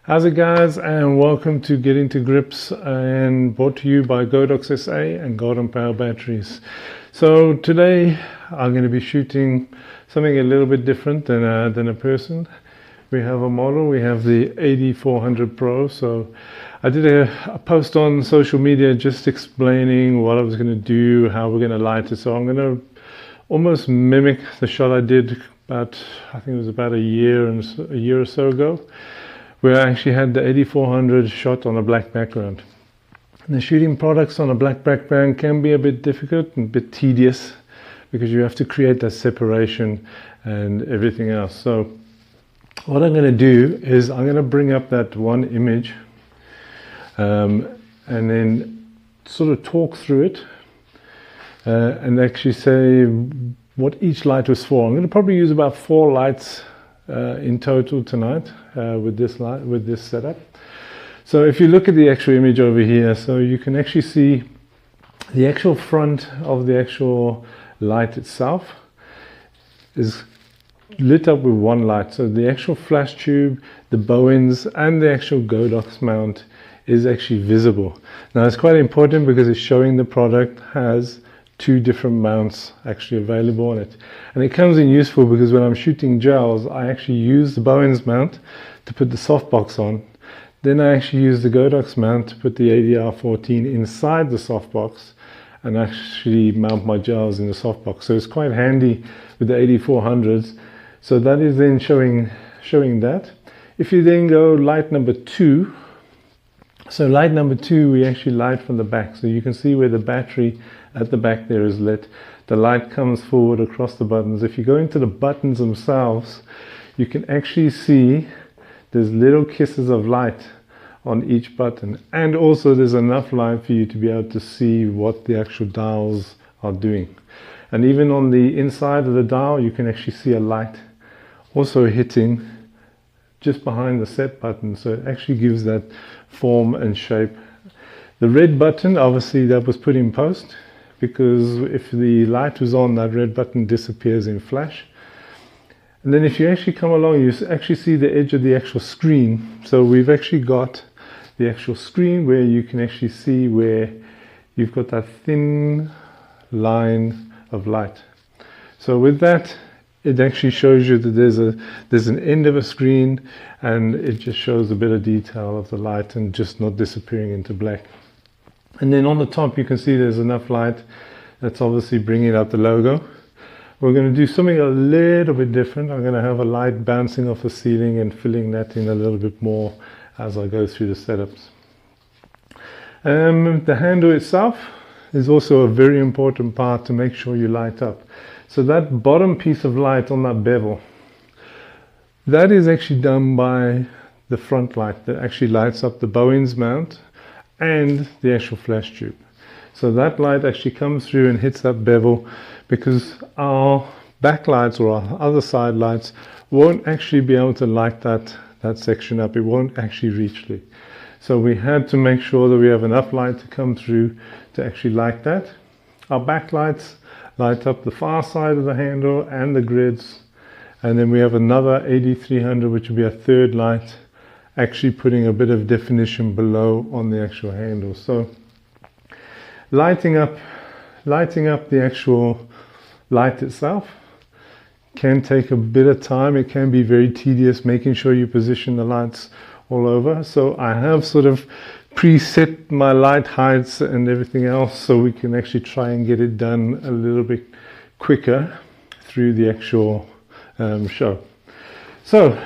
How's it, guys, and welcome to Getting to Grips, and brought to you by Godox SA and Golden Power batteries. So today I'm going to be shooting something a little bit different than a person. We have a model, we have the AD400Pro. So I did a post on social media just explaining what I was going to do, how we're going to light it. So I'm going to almost mimic the shot I did I think it was about a year or so ago, where I actually had the AD400 shot on a black background. And the shooting products on a black background can be a bit difficult and a bit tedious because you have to create that separation and everything else. So what I'm going to do is I'm going to bring up that one image and then sort of talk through it and actually say what each light was for. I'm going to probably use about 4 lights in total tonight with this setup. So if you look at the actual image over here, so you can actually see the actual front of the actual light itself is lit up with one light. So the actual flash tube, the bow ends, and the actual Godox mount is actually visible. Now it's quite important because it's showing the product has 2 different mounts actually available on it, and it comes in useful because when I'm shooting gels, I actually use the bow ends mount to put the softbox on. Then I actually use the Godox mount to put the ADR14 inside the softbox and actually mount my gels in the softbox. So it's quite handy with the AD400s. So that is then showing that. If you then go light number 2, so light number 2 we actually light from the back, so you can see where the battery at the back there is lit. The light comes forward across the buttons. If you go into the buttons themselves, you can actually see there's little kisses of light on each button, and also there's enough light for you to be able to see what the actual dials are doing. And even on the inside of the dial, you can actually see a light also hitting just behind the set button, so it actually gives that form and shape. The red button, obviously that was put in post, because if the light was on, that red button disappears in flash. And then if you actually come along, you actually see the edge of the actual screen. So we've actually got the actual screen where you can actually see where you've got that thin line of light. So with that, it actually shows you that there's an end of a screen, and it just shows a bit of detail of the light and just not disappearing into black. And then on the top you can see there's enough light that's obviously bringing out the logo. We're going to do something a little bit different. I'm going to have a light bouncing off the ceiling and filling that in a little bit more as I go through the setups. The handle itself is also a very important part to make sure you light up. So that bottom piece of light on that bevel, that is actually done by the front light that actually lights up the bow ends mount and the actual flash tube. So that light actually comes through and hits that bevel, because our backlights or our other side lights won't actually be able to light that section up. It won't actually reach it. So we had to make sure that we have enough light to come through to actually light that. Our backlights light up the far side of the handle and the grids, and then we have another AD300, which will be a third light, actually putting a bit of definition below on the actual handle. So lighting up the actual light itself can take a bit of time. It can be very tedious making sure you position the lights all over. So I have sort of preset my light heights and everything else, so we can actually try and get it done a little bit quicker through the actual show. So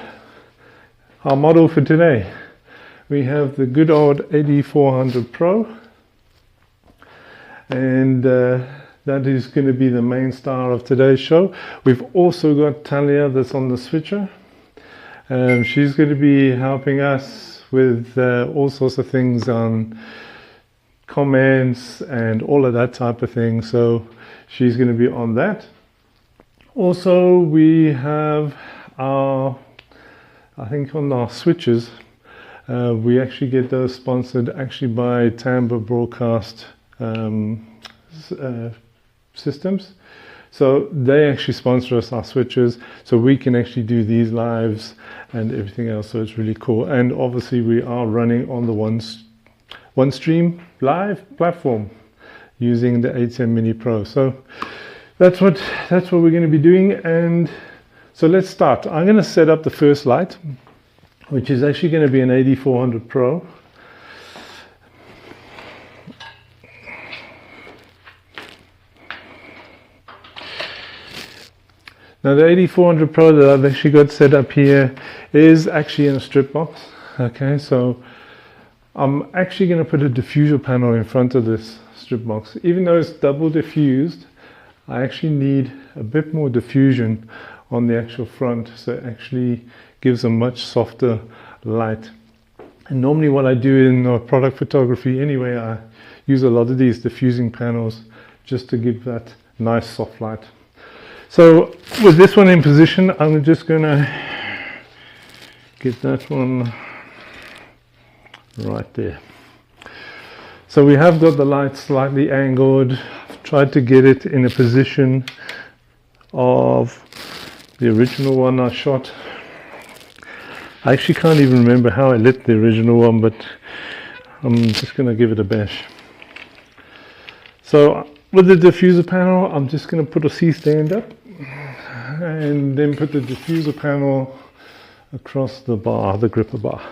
our model for today, we have the good old AD400Pro, and that is going to be the main star of today's show. We've also got Talia that's on the switcher. She's going to be helping us with all sorts of things on comments and all of that type of thing. So she's going to be on that. Also, we have I think on our switches, we actually get those sponsored actually by Tampa Broadcast Systems. So they actually sponsor us our switches, so we can actually do these lives and everything else. So it's really cool. And obviously we are running on the OneStream live platform using the ATEM Mini Pro. So that's what we're going to be doing. And so let's start. I'm going to set up the first light, which is actually going to be an AD400Pro. Now the AD400Pro that I've actually got set up here is actually in a strip box. Okay, so I'm actually going to put a diffuser panel in front of this strip box. Even though it's double diffused, I actually need a bit more diffusion on the actual front, so it actually gives a much softer light. And normally what I do in product photography anyway, I use a lot of these diffusing panels just to give that nice soft light. So with this one in position, I'm just going to get that one right there. So we have got the light slightly angled. I've tried to get it in a position of the original one I shot. I actually can't even remember how I lit the original one, but I'm just going to give it a bash. So with the diffuser panel, I'm just going to put a C-stand up and then put the diffuser panel across the bar, the gripper bar.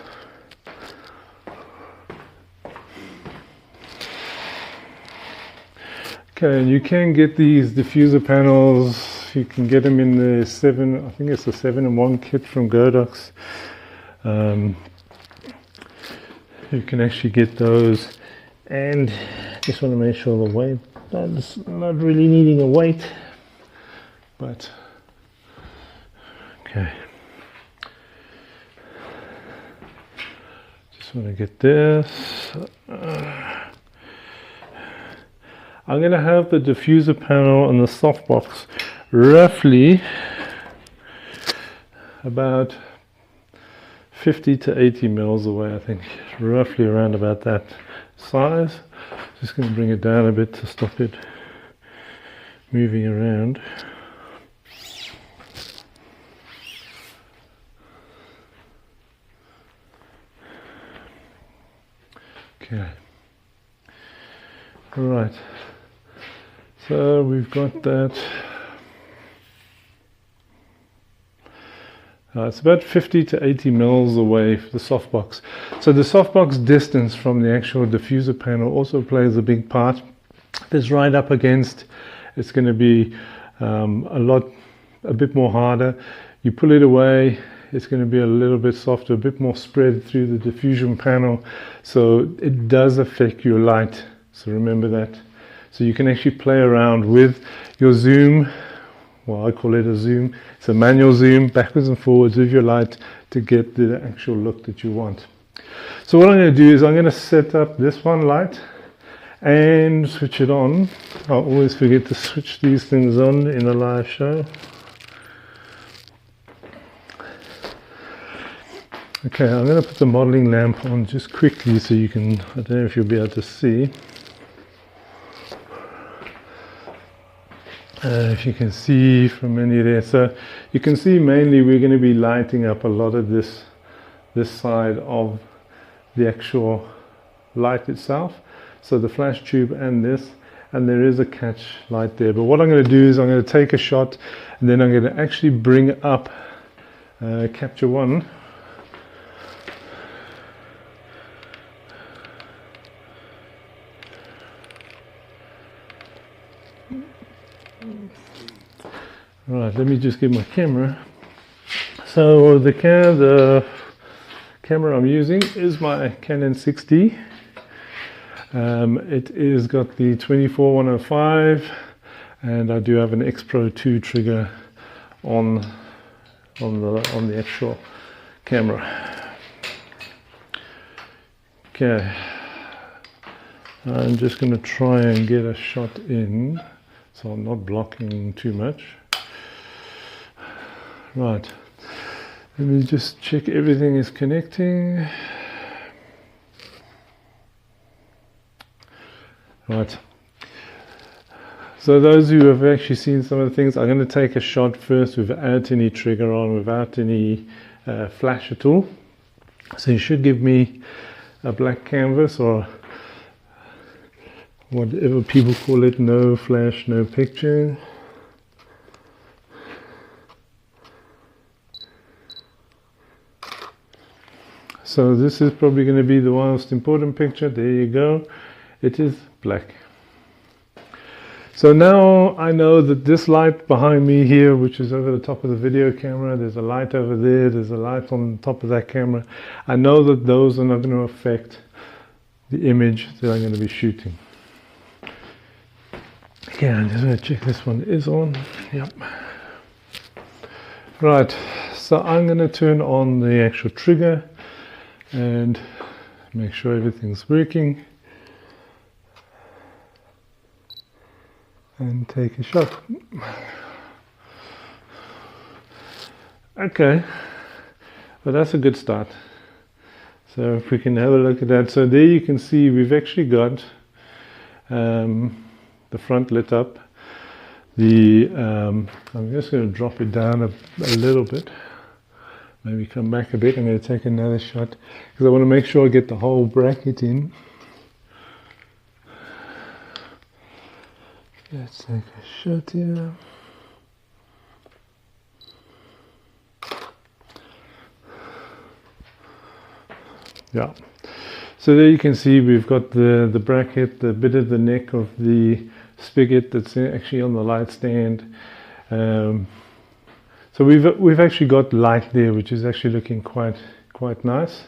Okay, and you can get these diffuser panels, you can get them in the 7, I think it's a 7-in-1 kit from Godox. You can actually get those, and just want to make sure the weight, that's not really needing a weight, but okay. Just want to get this. I'm going to have the diffuser panel and the softbox roughly about 50 to 80 mils away, I think, roughly around about that size. Just going to bring it down a bit to stop it moving around. Okay. All right. So we've got that. It's about 50 to 80 mils away from the softbox. So the softbox distance from the actual diffuser panel also plays a big part. If it's right up against, it's going to be a bit more harder. You pull it away, it's going to be a little bit softer, a bit more spread through the diffusion panel. So it does affect your light. So remember that. So you can actually play around with your zoom. Well, I call it a zoom. It's a manual zoom, backwards and forwards with your light to get the actual look that you want. So what I'm going to do is I'm going to set up this one light and switch it on. I always forget to switch these things on in a live show. Okay, I'm going to put the modeling lamp on just quickly so you can, I don't know if you'll be able to see. If you can see from any there, so you can see mainly we're going to be lighting up a lot of this side of the actual light itself, so the flash tube and this, and there is a catch light there. But what I'm going to do is I'm going to take a shot and then I'm going to actually bring up capture one. Right, let me just get my camera. So the camera I'm using is my Canon 6D. It is got the 24-105, and I do have an X Pro 2 trigger on the actual camera. Okay, I'm just going to try and get a shot in, so I'm not blocking too much. Right, let me just check everything is connecting. Right, So those who have actually seen some of the things, I'm going to take a shot first without any trigger on, without any flash at all. So you should give me a black canvas, or whatever people call it, no flash, no picture. So this is probably going to be the most important picture. There you go. It is black. So now I know that this light behind me here, which is over the top of the video camera, there's a light over there, there's a light on top of that camera. I know that those are not going to affect the image that I'm going to be shooting. Okay, I'm just going to check this one is on. Yep. Right, so I'm going to turn on the actual trigger and make sure everything's working. And take a shot. Okay, well that's a good start. So if we can have a look at that. So there you can see we've actually got the front lit up. I'm just going to drop it down a little bit. Maybe come back a bit. I'm going to take another shot because I want to make sure I get the whole bracket in. Let's take a shot here. Yeah. So there you can see we've got the bracket, the bit of the neck of the spigot that's actually on the light stand. So we've actually got light there, which is actually looking quite nice.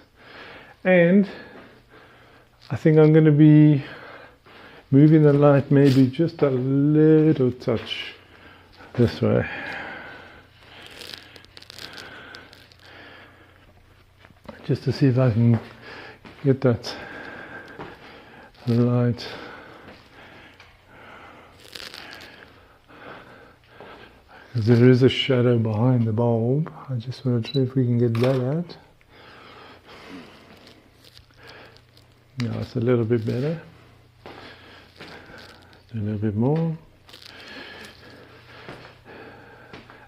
And I think I'm going to be moving the light maybe just a little touch this way. Just to see if I can get that light. Because there is a shadow behind the bulb. I just want to try if we can get that out. Now it's a little bit better. Do a little bit more.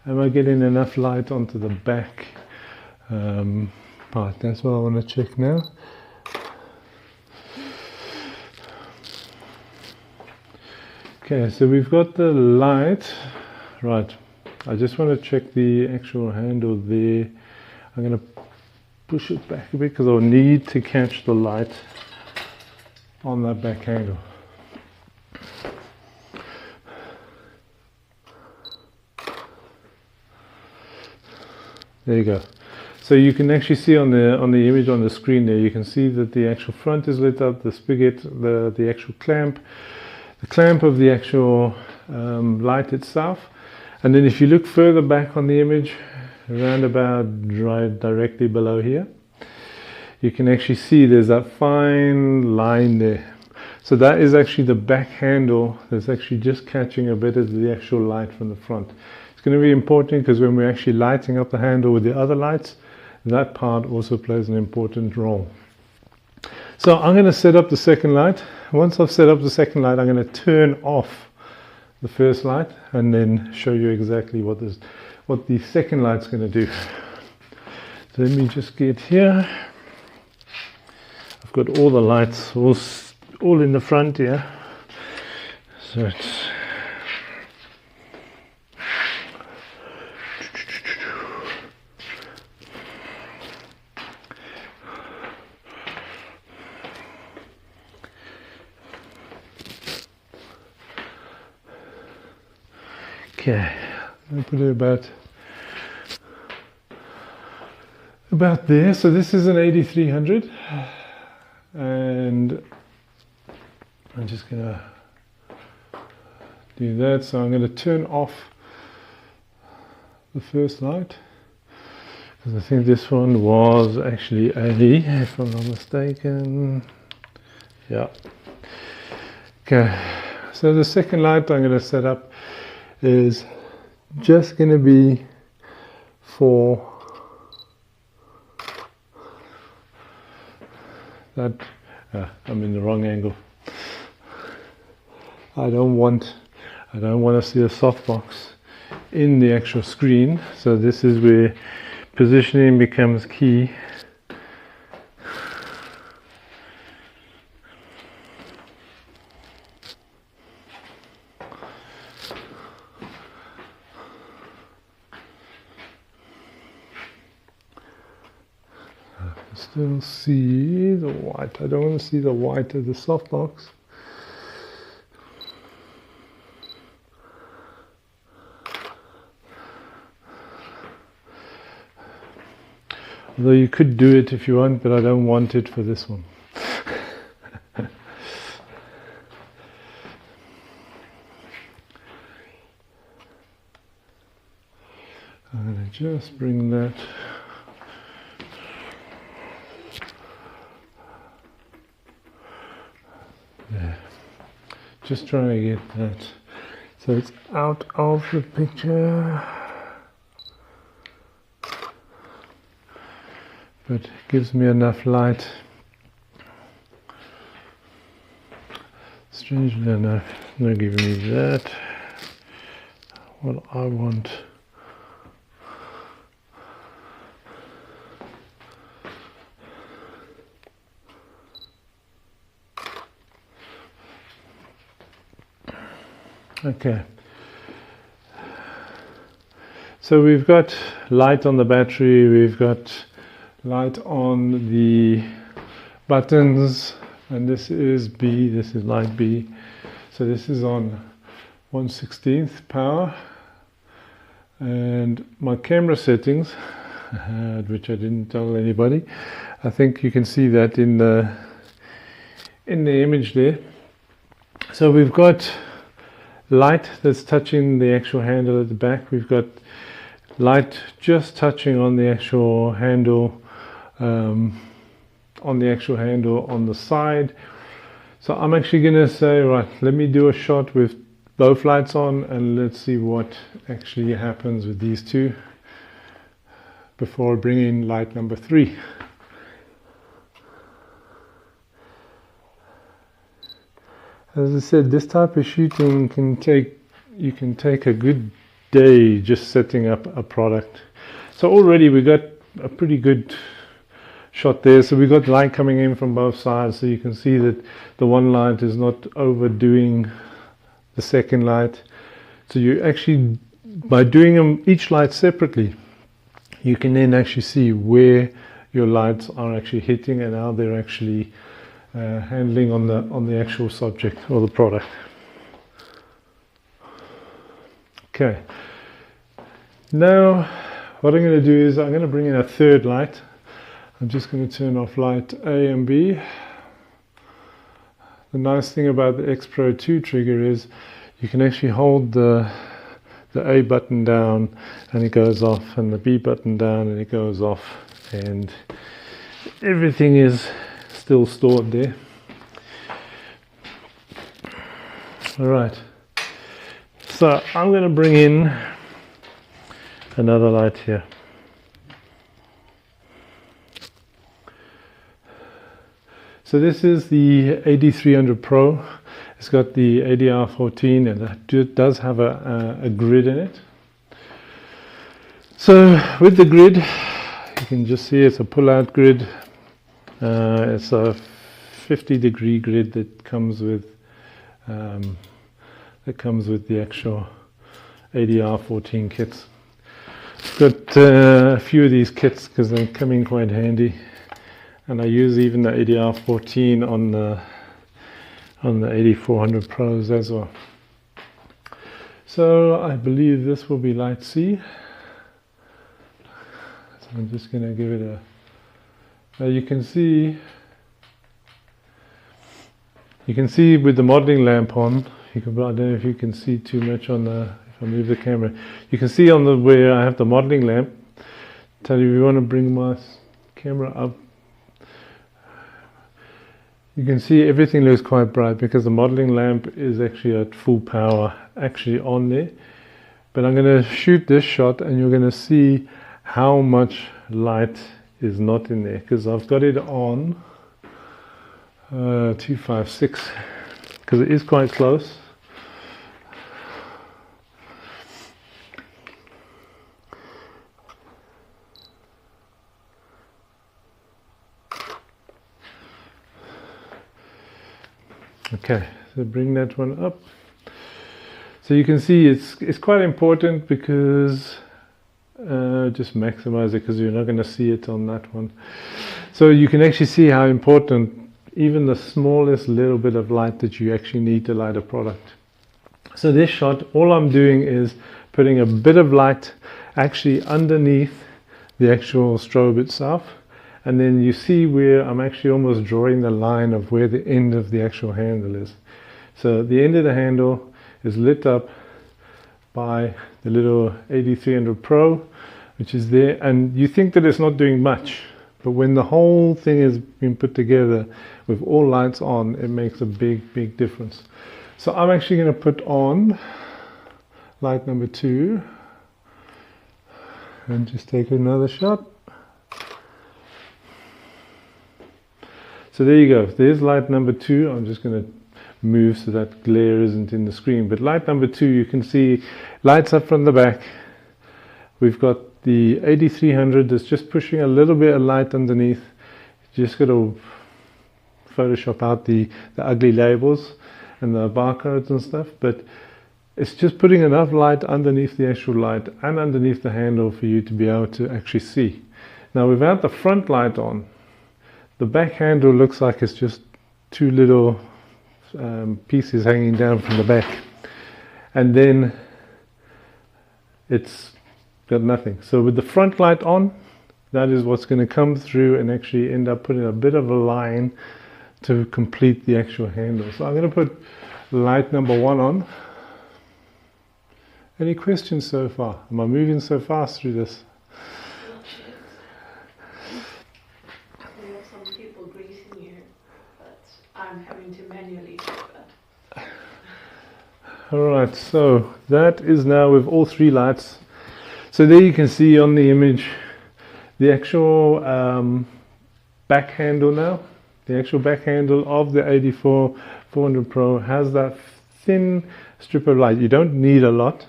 Am I getting enough light onto the back part? That's what I want to check now. Okay, so we've got the light. Right, I just want to check the actual handle there. I'm going to push it back a bit because I'll need to catch the light on that back handle. There you go. So you can actually see on the image on the screen there, you can see that the actual front is lit up, the spigot, the actual clamp, the clamp of the actual light itself. And then if you look further back on the image, around about right directly below here, you can actually see there's that fine line there. So that is actually the back handle that's actually just catching a bit of the actual light from the front. It's going to be important because when we're actually lighting up the handle with the other lights, that part also plays an important role. So I'm going to set up the second light. Once I've set up the second light, I'm going to turn off the first light and then show you exactly what the second light's going to do. So let me just get here. I've got all the lights all in the front here. So it's okay, I'll put it about there. So this is an 8300 and I'm just gonna do that. So I'm going to turn off the first light because I think this one was actually A, if I'm not mistaken. Yeah. Okay, so the second light I'm going to set up is just going to be for that. I'm in the wrong angle. I don't want I don't want to see a softbox in the actual screen, so this is where positioning becomes key. Still see the white. I don't want to see the white of the softbox. Although you could do it if you want, but I don't want it for this one. I'm going to just bring that there. Just trying to get that so it's out of the picture, but it gives me enough light. Strangely enough, it's not giving me that. What I want. Okay, so we've got light on the battery, we've got light on the buttons, and this is B, this is light B. So this is on 1/16 power, and my camera settings, which I didn't tell anybody, I think you can see that in the image there. So we've got light that's touching the actual handle at the back. We've got light just touching on the actual handle, on the side. So I'm actually going to say, right, let me do a shot with both lights on, and let's see what actually happens with these two before I bring in light number 3. As I said, this type of shooting you can take a good day just setting up a product. So already we got a pretty good shot there. So we got light coming in from both sides, so you can see that the one light is not overdoing the second light. So you actually, by doing them each light separately, you can then actually see where your lights are actually hitting and how they're actually handling on the actual subject or the product. Okay, now what I'm going to do is I'm going to bring in a third light. I'm just going to turn off light A and B. The nice thing about the X Pro 2 trigger is you can actually hold the A button down and it goes off, and the B button down and it goes off, and everything is still stored there. All right, so I'm going to bring in another light here. So this is the AD400Pro. It's got the ADR14 and it does have a grid in it. So with the grid, you can just see it's a pull-out grid. It's a 50-degree grid that comes with the actual ADR14 kits. I've got a few of these kits because they come in quite handy, and I use even the ADR14 on the AD400 Pros as well. So I believe this will be light C. So I'm just going to give it a. Now you can see with the modeling lamp on. I don't know if you can see too much on the. If I move the camera, you can see on the where I have the modeling lamp. Tell you if you want to bring my camera up. You can see everything looks quite bright because the modeling lamp is actually at full power, actually on there. But I'm going to shoot this shot and you're going to see how much light is not in there, because I've got it on 256 because it is quite close. Okay, so bring that one up. So you can see it's quite important because just maximize it because you're not going to see it on that one. So you can actually see how important even the smallest little bit of light that you actually need to light a product. So this shot, all I'm doing is putting a bit of light actually underneath the actual strobe itself, and then you see where I'm actually almost drawing the line of where the end of the actual handle is. So the end of the handle is lit up by the little AD400Pro, which is there, and you think that it's not doing much, but when the whole thing has been put together with all lights on, it makes a big difference. So I'm actually going to put on light number 2 and just take another shot. So there you go, there's light number 2. I'm just going to move so that glare isn't in the screen, but light number 2, you can see lights up from the back. We've got the AD300 that's just pushing a little bit of light underneath. Just got to Photoshop out the ugly labels and the barcodes and stuff, but it's just putting enough light underneath the actual light and underneath the handle for you to be able to actually see. Now without the front light on, the back handle looks like it's just 2 little pieces hanging down from the back, and then it's got nothing. So with the front light on, that is what's going to come through and actually end up putting a bit of a line to complete the actual handle. So I'm going to put light number 1 on. Any questions so far? Am I moving so fast through this? We have some people greasing here, but I'm having to manually do that. Alright, so that is now with all 3 lights. So there you can see on the image the actual back handle now. The actual back handle of the AD400Pro has that thin strip of light. You don't need a lot,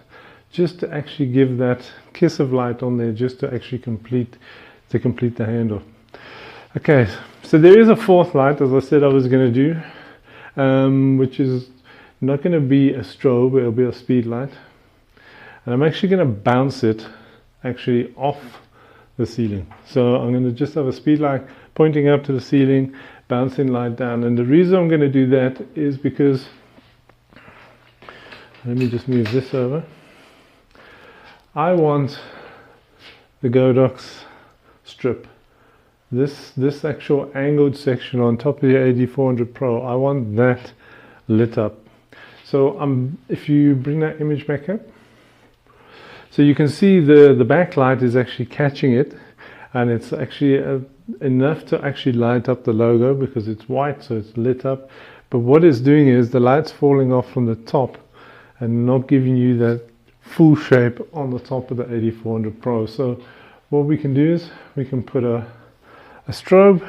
just to actually give that kiss of light on there, just to actually complete the handle. Okay, so there is a 4th light, as I said I was going to do, which is not going to be a strobe, it'll be a speed light. And I'm actually going to bounce it actually off the ceiling. So I'm going to just have a speed light pointing up to the ceiling, bouncing light down. And the reason I'm going to do that is because, let me just move this over. I want the Godox strip, this actual angled section on top of the AD400Pro, I want that lit up. So if you bring that image back up, so you can see the backlight is actually catching it, and it's actually enough to actually light up the logo because it's white, so it's lit up. But what it's doing is the light's falling off from the top and not giving you that full shape on the top of the AD400Pro. So what we can do is we can put a strobe,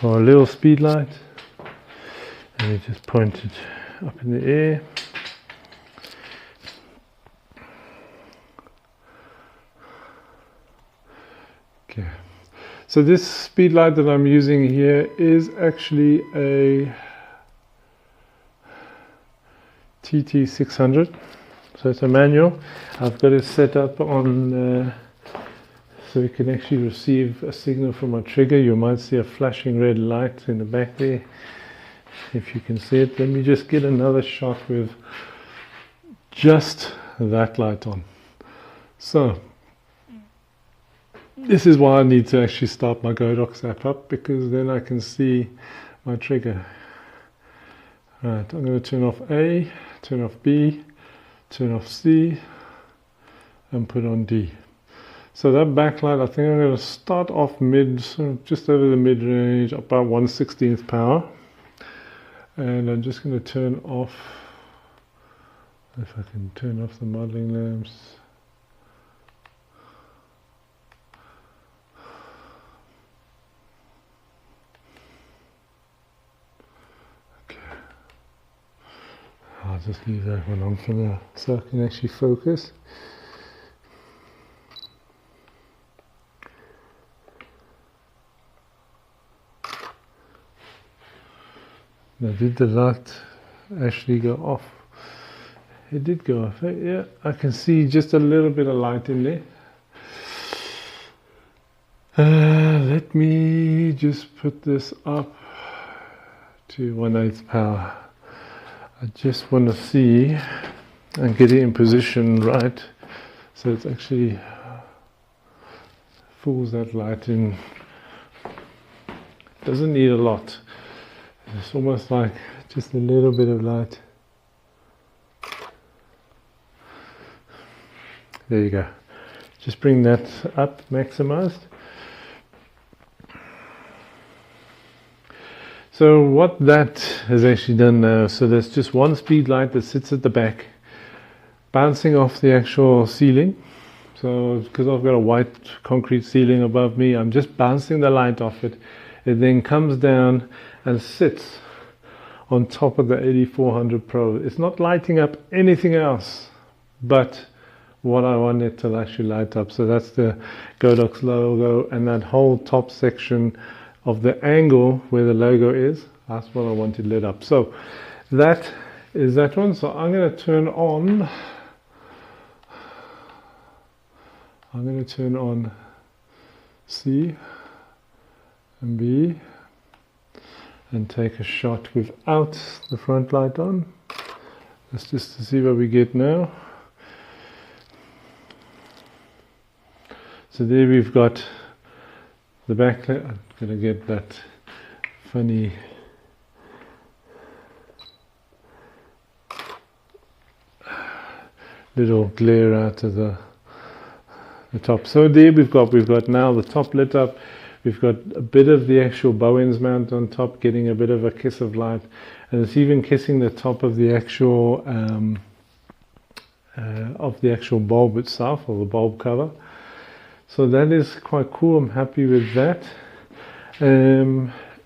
or a little speed light, and we just point it up in the air. Okay, so this speed light that I'm using here is actually a TT600, so it's a manual. I've got it set up on so it can actually receive a signal from a trigger. You might see a flashing red light in the back there, if you can see it. Let me just get another shot with just that light on. So this is why I need to actually start my Godox app up, because then I can see my trigger. Right, I'm going to turn off A, turn off B, turn off C, and put on D. So that backlight, I think I'm going to start off mid, sort of just over the mid range, about 1/16 power. And I'm just going to turn off, if I can turn off the modeling lamps. Okay. I'll just leave that one on for now, so I can actually focus. Now, did the light actually go off? It did go off. Yeah, I can see just a little bit of light in there. Let me just put this up to 1/8 power. I just want to see and get it in position right, so it's actually pulls that light in. Doesn't need a lot. It's almost like just a little bit of light. There you go. Just bring that up, maximized. So what that has actually done now, so there's just one speed light that sits at the back, bouncing off the actual ceiling. So because I've got a white concrete ceiling above me, I'm just bouncing the light off it. It then comes down and sits on top of the AD400Pro. It's not lighting up anything else but what I want it to actually light up. So that's the Godox logo, and that whole top section of the angle where the logo is, that's what I wanted lit up. So that is that one. So I'm going to turn on C and B and take a shot without the front light on. That's just to see what we get now. So there we've got the backlight. I'm going to get that funny little glare out of the top. So there we've got now the top lit up. We've got a bit of the actual bow ends mount on top, getting a bit of a kiss of light, and it's even kissing the top of the actual bulb itself, or the bulb cover. So that is quite cool. I'm happy with that.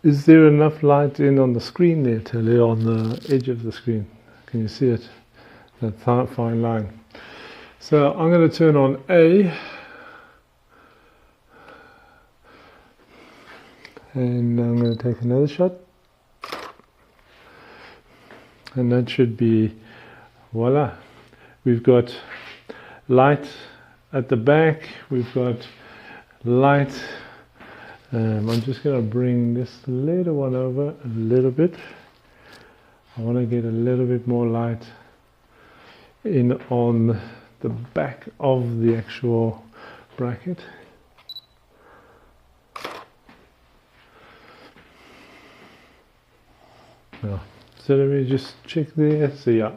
Is there enough light in on the screen there, Tilly, on the edge of the screen? Can you see it? That fine line. So I'm going to turn on A. And I'm going to take another shot. And that should be, voila. We've got light at the back, we've got light. I'm just going to bring this little one over a little bit. I want to get a little bit more light in on the back of the actual bracket. Now, so let me just check there. So yeah,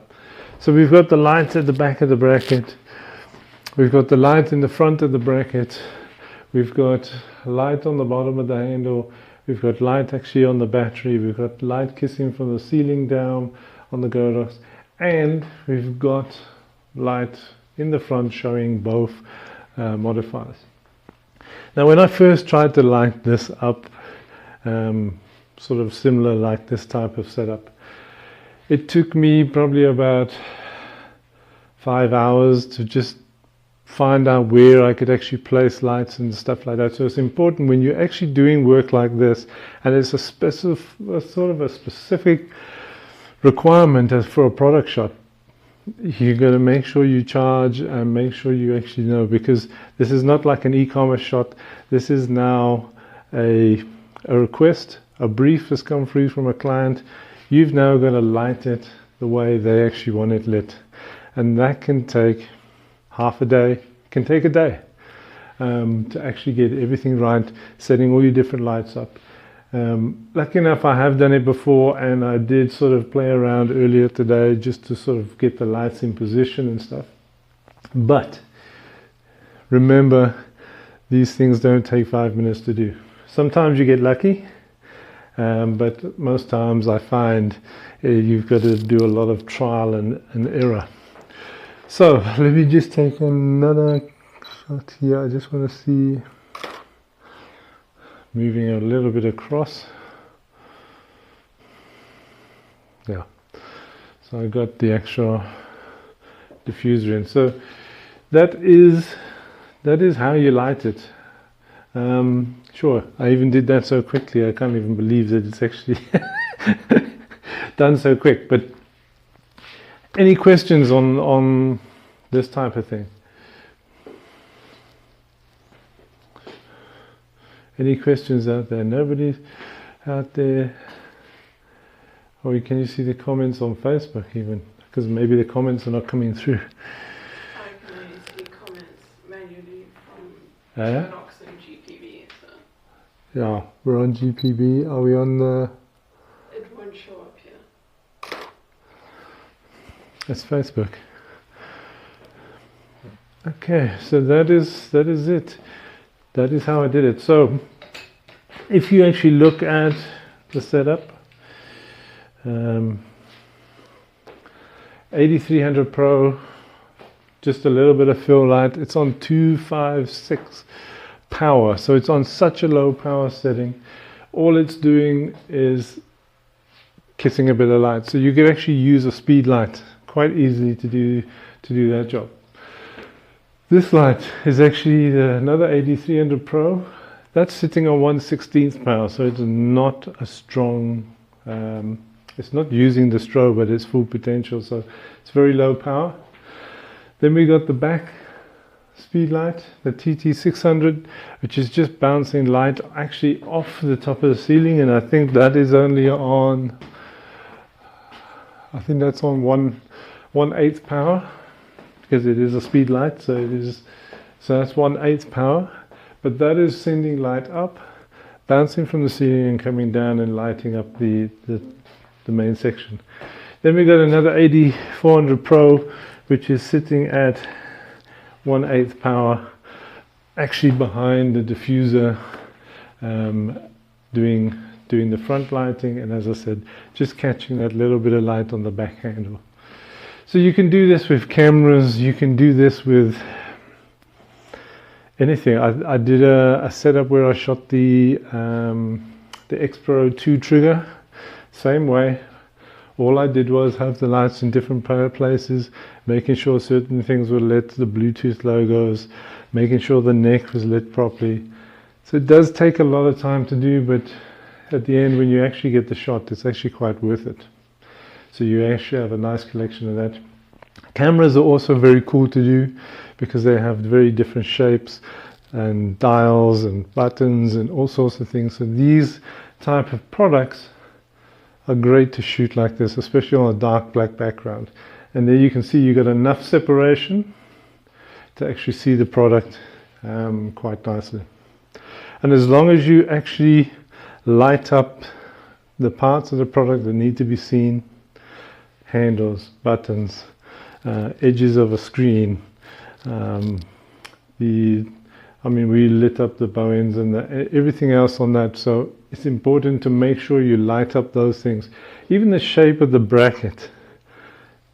so we've got the lights at the back of the bracket. We've got the light in the front of the bracket. We've got light on the bottom of the handle. We've got light actually on the battery. We've got light kissing from the ceiling down on the Godox. And we've got light in the front showing both modifiers. Now when I first tried to light this up, sort of similar like this type of setup, it took me probably about 5 hours to just find out where I could actually place lights and stuff like that. So it's important when you're actually doing work like this, and it's a specific requirement as for a product shot, you're going to make sure you charge and make sure you actually know, because this is not like an e-commerce shot. This is now a request, a brief has come through from a client. You've now got to light it the way they actually want it lit, and that can take half a day, can take a day to actually get everything right, setting all your different lights up. Lucky enough, I have done it before, and I did sort of play around earlier today just to sort of get the lights in position and stuff. But remember, these things don't take 5 minutes to do. Sometimes you get lucky, but most times I find you've got to do a lot of trial and error. So let me just take another shot here. I just want to see, moving a little bit across. Yeah, so I got the actual diffuser in. So that is how you light it. Sure, I even did that so quickly, I can't even believe that it's actually done so quick. But any questions on this type of thing? Any questions out there? Nobody out there? Or can you see the comments on Facebook even? Because maybe the comments are not coming through. I can only see comments manually from Godox and GPB. So. Yeah, we're on GPB. Are we on the... It won't show up here. That's Facebook. Okay, so that is it. That is how I did it. So if you actually look at the setup, AD400Pro, just a little bit of fill light. It's on 256 power, so it's on such a low power setting. All it's doing is kissing a bit of light, so you could actually use a speed light quite easily to do that job. This light is actually another AD400Pro. That's sitting on 1/16 power, so it's not a strong, it's not using the strobe at its full potential, so it's very low power. Then we got the back speed light, the TT600, which is just bouncing light actually off the top of the ceiling, and I think that is only on, I think that's on 1/8 power, because it is a speed light, so that's 1/8 power. But that is sending light up, bouncing from the ceiling and coming down and lighting up the main section. Then we got another AD400Pro, which is sitting at 1/8 power, actually behind the diffuser, doing the front lighting, and as I said, just catching that little bit of light on the back handle. So you can do this with cameras, you can do this with anything. I did a setup where I shot the X Pro 2 trigger, same way. All I did was have the lights in different places, making sure certain things were lit, the Bluetooth logos, making sure the neck was lit properly. So it does take a lot of time to do, but at the end when you actually get the shot, it's actually quite worth it. So you actually have a nice collection of that. Cameras are also very cool to do because they have very different shapes and dials and buttons and all sorts of things. So these type of products are great to shoot like this, especially on a dark black background. And there you can see you got enough separation to actually see the product quite nicely. And as long as you actually light up the parts of the product that need to be seen, handles, buttons, edges of a screen, we lit up the bow ends and everything else on that, so it's important to make sure you light up those things. Even the shape of the bracket,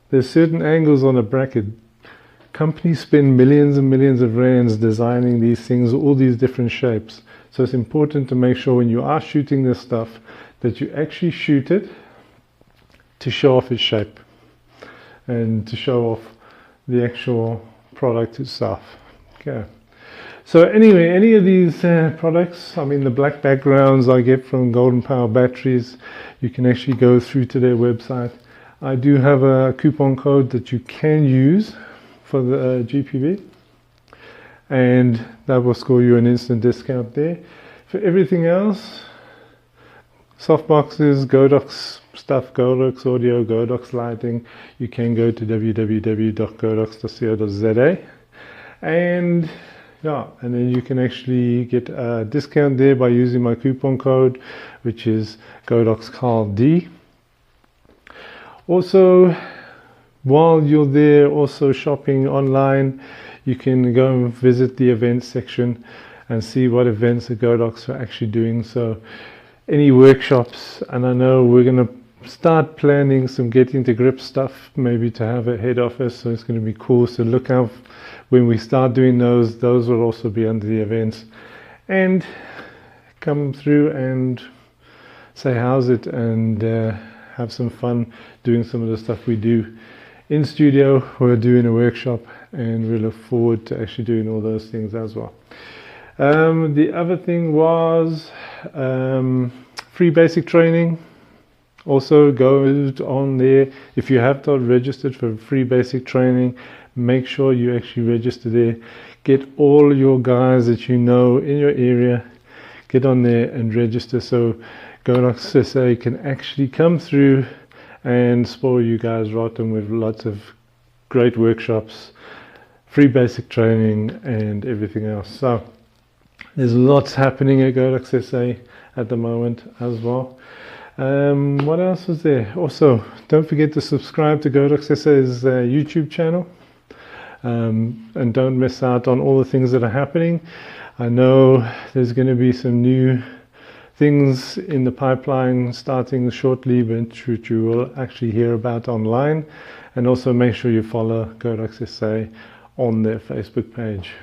there's certain angles on a bracket. Companies spend millions and millions of rands designing these things, all these different shapes, so it's important to make sure when you are shooting this stuff that you actually shoot it to show off its shape and to show off the actual product itself. Okay. So anyway, any of these products, the black backgrounds I get from Golden Power Batteries, you can actually go through to their website. I do have a coupon code that you can use for the GPB, and that will score you an instant discount there. For everything else, softboxes, Godox stuff, Godox audio, Godox lighting, you can go to www.godox.co.za, and then you can actually get a discount there by using my coupon code, which is GodoxCarlD. Also, while you're there also shopping online, you can go and visit the events section and see what events the Godox are actually doing. So any workshops, and I know we're going to start planning some getting to grip stuff, maybe to have a head office, so it's going to be cool. So look out when we start doing those will also be under the events, and come through and say how's it, and have some fun doing some of the stuff we do in studio. We're doing a workshop, and we look forward to actually doing all those things as well. The other thing was free basic training. Also, go on there. If you have not registered for free basic training, make sure you actually register there. Get all your guys that you know in your area, get on there and register, so Godox SA can actually come through and spoil you guys rotten with lots of great workshops, free basic training and everything else. So there's lots happening at Godox SA at the moment as well. What else is there? Also, don't forget to subscribe to Godox SA's YouTube channel, and don't miss out on all the things that are happening. I know there's going to be some new things in the pipeline starting shortly, which you will actually hear about online. And also make sure you follow Godox SA on their Facebook page.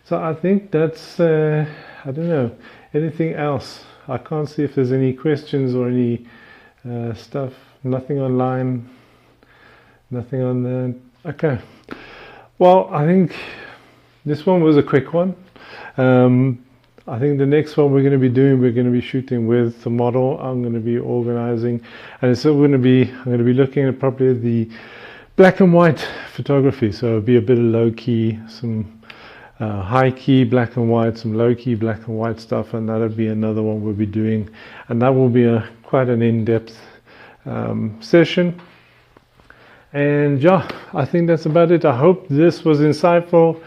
So I think that's, I don't know, anything else? I can't see if there's any questions or any stuff. Nothing online, nothing on the, okay. Well, I think this one was a quick one. I think the next one we're going to be shooting with the model. I'm going to be organizing, and it's still going to be, I'm going to be looking at probably the black and white photography. So it'll be a bit of low key, some high key black and white, some low key black and white stuff, and that'll be another one we'll be doing, and that will be quite an in-depth session. And yeah, I think that's about it. I hope this was insightful,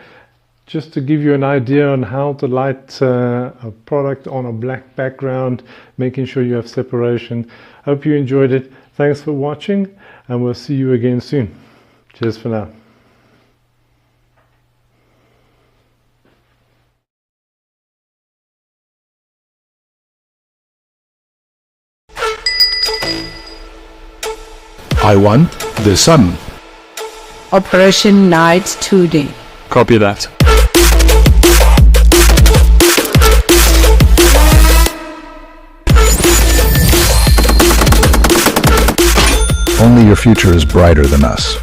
just to give you an idea on how to light a product on a black background, making sure you have separation. Hope you enjoyed it. Thanks for watching, and we'll see you again soon. Cheers for now. I want the sun. Operation Night 2D. Copy that. Only your future is brighter than us.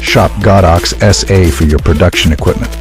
Shop Godox SA for your production equipment.